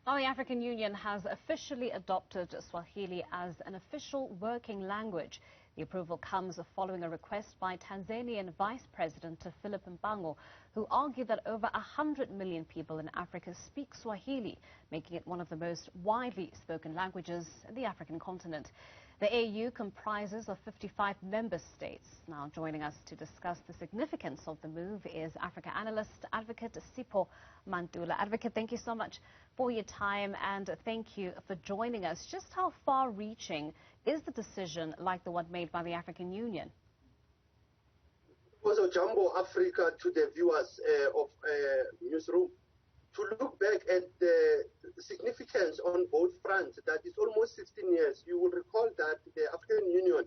Now, the African Union has officially adopted Swahili as an official working language. The approval comes following a request by Tanzanian Vice President Philip Mpango, who argued that over 100 million people in Africa speak Swahili, making it one of the most widely spoken languages in the African continent. The AU comprises of 55 member states. Now, joining us to discuss the significance of the move is Africa analyst, Advocate Sipho Mantula. Advocate, thank you so much for your time and thank you for joining us. Just how far-reaching is the decision like the one made by the African Union? Also, Jumbo Africa to the viewers of Newzroom, to look back at the significance on both fronts, that is almost 16 years. You will recall that the African Union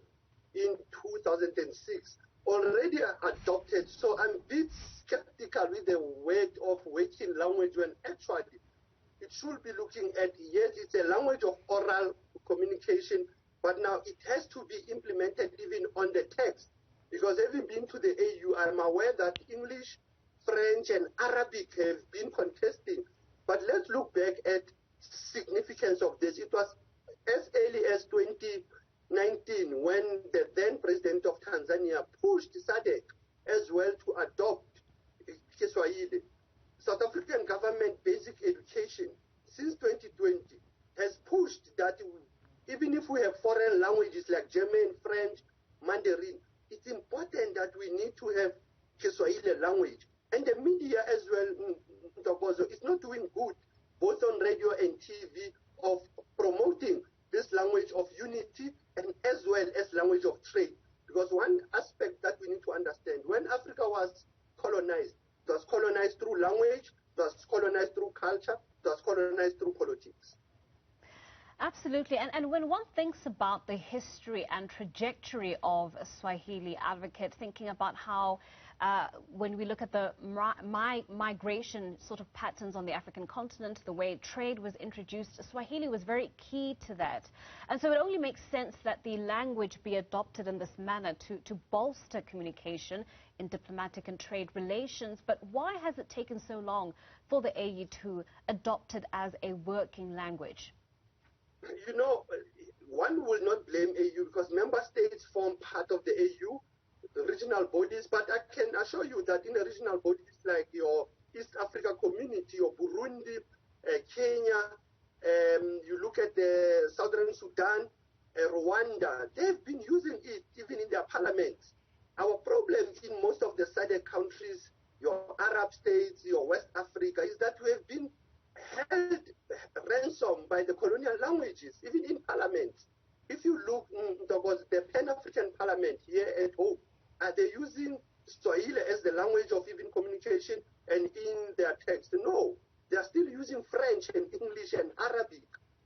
in 2006 already adopted, so I'm a bit skeptical with the word of working language when actually it should be looking at, yes, it's a language of oral communication, but now it has to be implemented even on the text. Because having been to the AU, I'm aware that English, French and Arabic have been contesting. But let's look back at significance of this. It was as early as 2019 when the then president of Tanzania pushed SADC as well to adopt Swahili. South African government basic education since 2020 has pushed that even if we have foreign languages like German, French, Mandarin, it's important that we need to have Swahili language. And the media as well, is not doing good, both on radio and TV, of promoting this language of unity and as well as language of trade. Because one aspect that we need to understand, when Africa was colonized, it was colonized through language, it was colonized through culture, it was colonized through politics. Absolutely. And when one thinks about the history and trajectory of Swahili, Advocate, thinking about how when we look at the migration sort of patterns on the African continent, the way trade was introduced, Swahili was very key to that. And so it only makes sense that the language be adopted in this manner to bolster communication in diplomatic and trade relations. But why has it taken so long for the AU to adopt it as a working language? You know, one will not blame AU because member states form part of the AU, the regional bodies, but I can assure you that in the regional bodies like your East Africa community, or Burundi, Kenya, you look at the Southern Sudan, Rwanda, they've been using it even in their parliaments. Our problem in most of the SADC countries, your Arab states, your West Africa, is that we have been held ransom by the colonial languages, even in parliaments. If you look, the Pan-African Parliament here at home, are they using Swahili as the language of even communication and in their text? No, they are still using French and English and Arabic,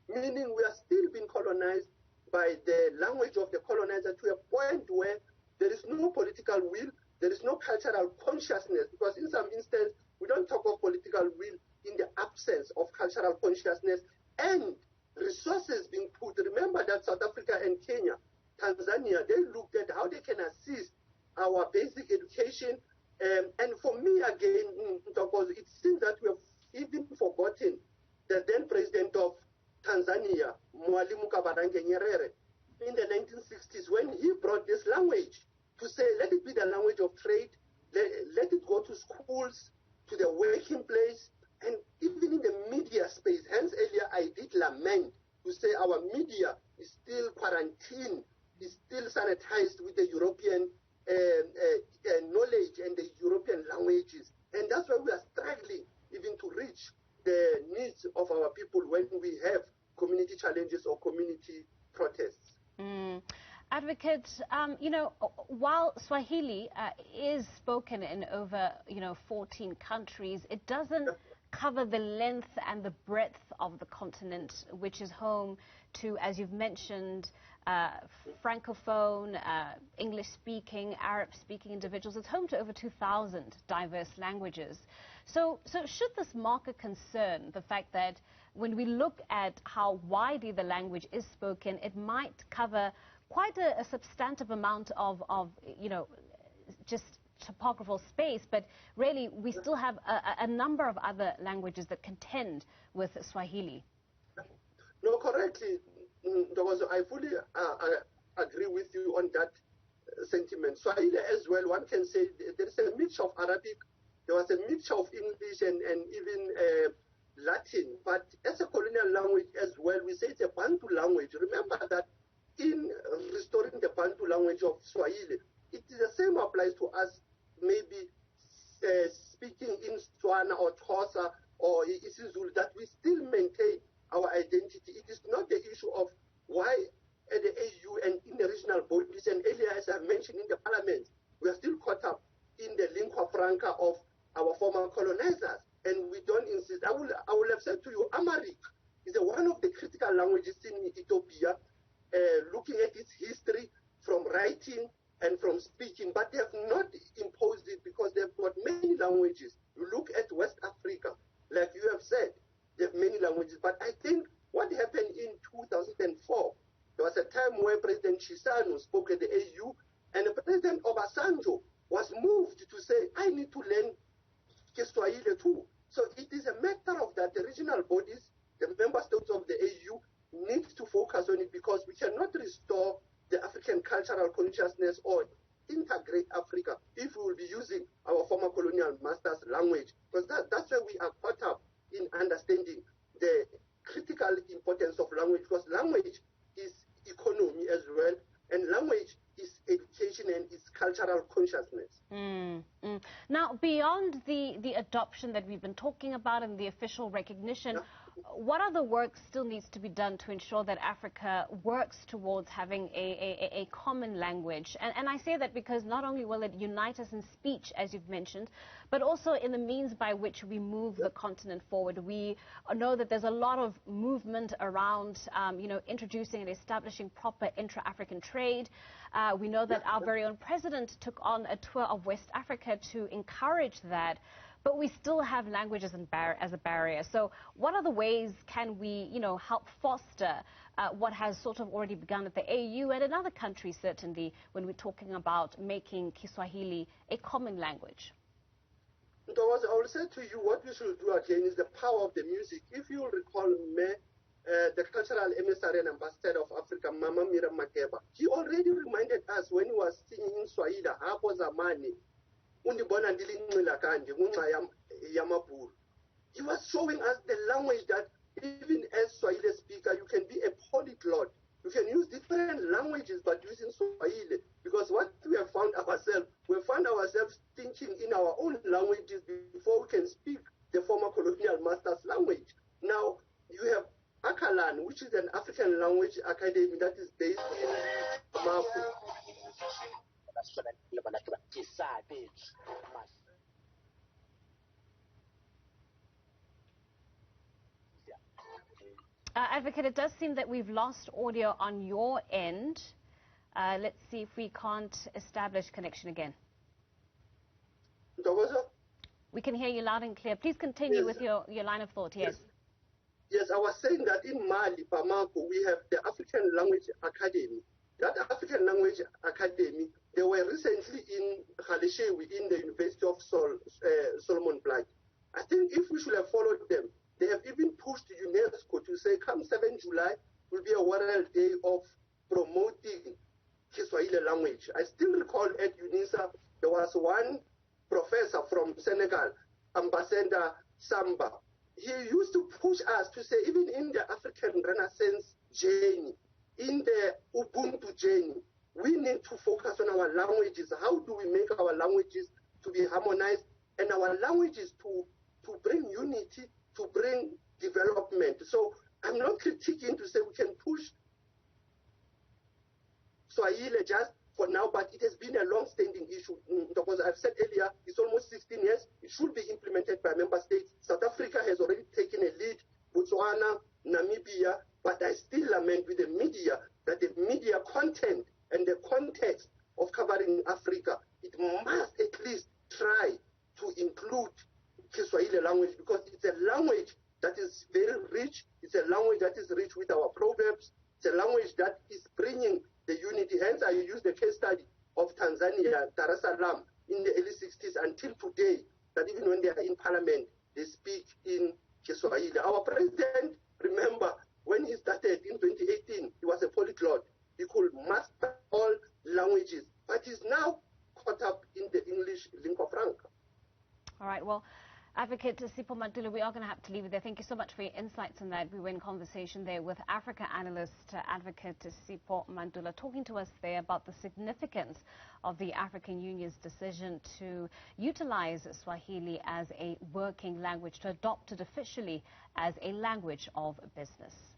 meaning we are still being colonized by the language of the colonizer to a point where there is no political will, there is no cultural consciousness, because in some instances, we don't talk of political will in the absence of cultural consciousness and resources being put. Remember that South Africa and Kenya, Tanzania, they looked at how they can assist our basic education. And for me, again, it seems that we have even forgotten the then president of Tanzania, Mwalimu Kabarange Nyerere, in the 1960s, when he brought this language to say, let it be the language of trade, let it go to schools, to the working place, and even in the media space. Hence earlier I did lament to say our media is still quarantined, is still sanitized with the European knowledge and the European languages. And that's why we are struggling even to reach the needs of our people when we have community challenges or community protests. Advocate, while Swahili is spoken in over, 14 countries, it doesn't cover the length and the breadth of the continent, which is home to, as you've mentioned, Francophone, English-speaking, Arab-speaking individuals. It's home to over 2,000 diverse languages. So should this mark a concern, the fact that when we look at how widely the language is spoken, it might cover quite a substantive amount of just topographical space, but really we still have a number of other languages that contend with Swahili. No, correctly. I fully agree with you on that sentiment. Swahili as well, one can say there is a mixture of Arabic, there was a mixture of English and even Latin, but as a colonial language as well, we say it's a Bantu language. Remember that in restoring the Bantu language of Swahili, it is the same applies to us, maybe speaking in Tswana or Xhosa or isiZulu, that we still maintain our identity. It is not the issue of why at the AU and in the regional bodies, and earlier, as I mentioned in the parliament, we are still caught up in the lingua franca of our former colonizers, and we don't insist. I will have said to you, Amharic is one of the critical languages in Ethiopia, looking at its history from writing and from speaking, but they have not imposed it because they've got many languages. You look at West Africa, like you have said, they have many languages, but I think what happened in 2004, there was a time where President Chisano spoke at the AU, and President Obasanjo was moved to say, I need to learn Kiswahili too. So it is a matter of that the regional bodies, the member states of the AU, need to focus on it, because we cannot restore the African cultural consciousness or integrate Africa if we will be using our former colonial masters' language, because that's where we are caught up in understanding the critical importance of language, because language is economy as well, and language is education and is cultural consciousness. Now, beyond the adoption that we've been talking about and the official recognition, what other work still needs to be done to ensure that Africa works towards having a common language? And I say that because not only will it unite us in speech, as you've mentioned, but also in the means by which we move the continent forward. We know that there's a lot of movement around, introducing and establishing proper intra-African trade. We know that our very own president took on a tour of West Africa to encourage that. But we still have languages as a barrier. So what other ways can we, help foster what has sort of already begun at the AU and in other countries, certainly, when we're talking about making Kiswahili a common language? I will say to you, what we should do again is the power of the music. If you recall me, the cultural emissary and ambassador of Africa, Mama Mira Makeba, he already reminded us when he was singing in Swahili, Hapo Zamani, he was showing us the language that even as Swahili speaker, you can be a polyglot. You can use different languages but using Swahili. Because what we have found ourselves thinking in our own languages before we can speak the former colonial master's language. Now, you have Akalan, which is an African language academy that is based in Mpango. Advocate, it does seem that we've lost audio on your end. Let's see if we can't establish connection again. We can hear you loud and clear. Please continue with your line of thought. Yes. Yes, I was saying that in Mali, Bamako, we have the African Language Academy. That African Language Academy, they were recently in Khalishewi, in the University of Solomon Black. I think if we should have followed them, they have even pushed UNESCO to say, come 7 July will be a World Day of promoting Kiswahili language. I still recall at UNISA, there was one professor from Senegal, Ambassador Samba. He used to push us to say, even in the African Renaissance journey, in the Ubuntu journey, we need to focus on our languages. How do we make our languages to be harmonized and our languages to bring unity, to bring development? So I'm not critiquing to say we can push Swahili just for now, but it has been a long-standing issue. Because I've said earlier, it's almost 16 years. It should be implemented by member states. South Africa has already taken a lead, Botswana, Namibia, but I still lament with the media that the media content and the context of covering Africa, it must at least try to include Kiswahili language, because it's a language that is very rich. It's a language that is rich with our proverbs. It's a language that is bringing the unity. Hence, I use the case study of Tanzania, Dar es Salaam. in the early 60s until today, that even when they are in parliament, they speak in Swahili. Our president, remember, when he started in 2018, he was a polyglot. He could master all languages, but he's now caught up in the English lingua franca. All right, well, Advocate Sipho Madula, we are going to have to leave it there. Thank you so much for your insights on that. We were in conversation there with Africa analyst, Advocate Sipho Madula, talking to us there about the significance of the African Union's decision to utilize Swahili as a working language, to adopt it officially as a language of business.